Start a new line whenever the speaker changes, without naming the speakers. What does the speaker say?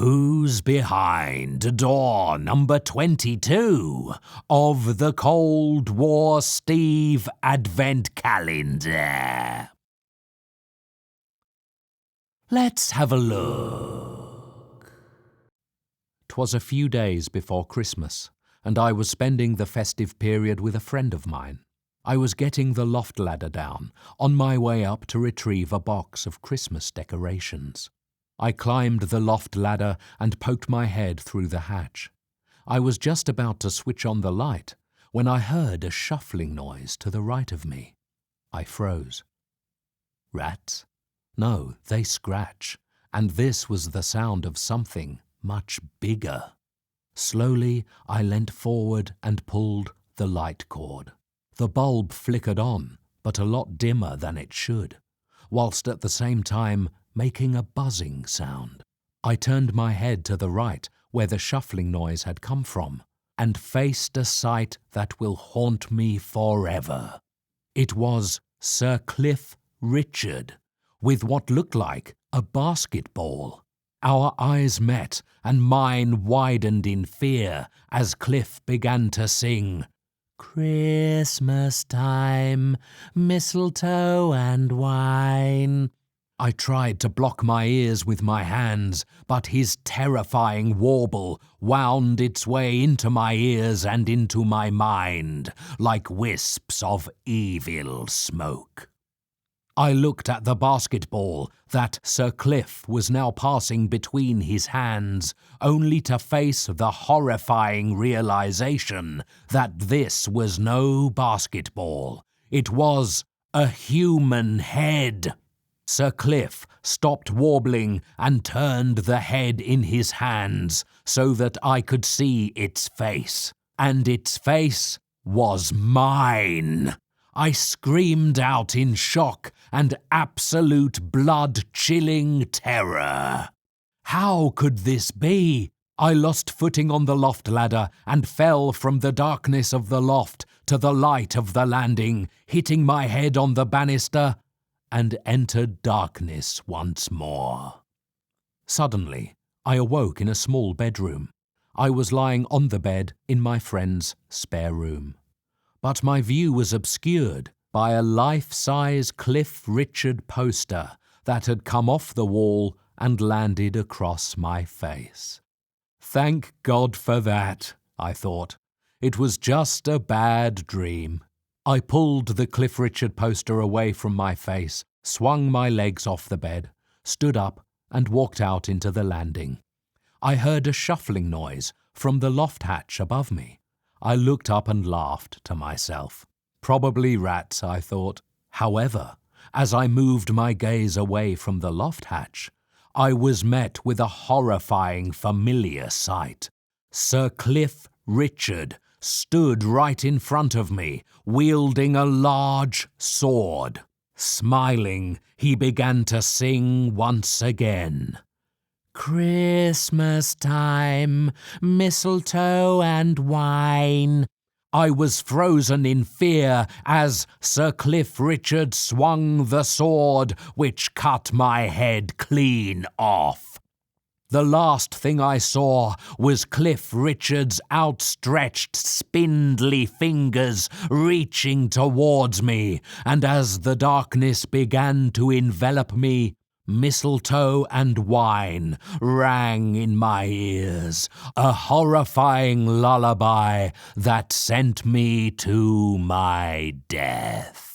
Who's behind door number 22 of the Cold War Steve Advent Calendar? Let's have a look. 'Twas a few days before Christmas, and I was spending the festive period with a friend of mine. I was getting the loft ladder down, on my way up to retrieve a box of Christmas decorations. I climbed the loft ladder and poked my head through the hatch. I was just about to switch on the light when I heard a shuffling noise to the right of me. I froze. Rats? No, they scratch, and this was the sound of something much bigger. Slowly, I leant forward and pulled the light cord. The bulb flickered on, but a lot dimmer than it should, whilst at the same time making a buzzing sound. I turned my head to the right, where the shuffling noise had come from, and faced a sight that will haunt me forever. It was Sir Cliff Richard, with what looked like a basketball. Our eyes met, and mine widened in fear as Cliff began to sing, "Christmas time, mistletoe and wine." I tried to block my ears with my hands, but his terrifying warble wound its way into my ears and into my mind like wisps of evil smoke. I looked at the basketball that Sir Cliff was now passing between his hands, only to face the horrifying realization that this was no basketball. It was a human head. Sir Cliff stopped warbling and turned the head in his hands so that I could see its face. And its face was mine. I screamed out in shock and absolute blood-chilling terror. How could this be? I lost footing on the loft ladder and fell from the darkness of the loft to the light of the landing, hitting my head on the banister, and entered darkness once more. Suddenly, I awoke in a small bedroom. I was lying on the bed in my friend's spare room. But my view was obscured by a life-size Cliff Richard poster that had come off the wall and landed across my face. Thank God for that, I thought. It was just a bad dream. I pulled the Cliff Richard poster away from my face, swung my legs off the bed, stood up, and walked out into the landing. I heard a shuffling noise from the loft hatch above me. I looked up and laughed to myself. Probably rats, I thought. However, as I moved my gaze away from the loft hatch, I was met with a horrifying familiar sight. Sir Cliff Richard stood right in front of me, wielding a large sword. Smiling, he began to sing once again. "Christmas time, mistletoe and wine." I was frozen in fear as Sir Cliff Richard swung the sword, which cut my head clean off. The last thing I saw was Cliff Richard's outstretched, spindly fingers reaching towards me, and as the darkness began to envelop me, mistletoe and wine rang in my ears, a horrifying lullaby that sent me to my death.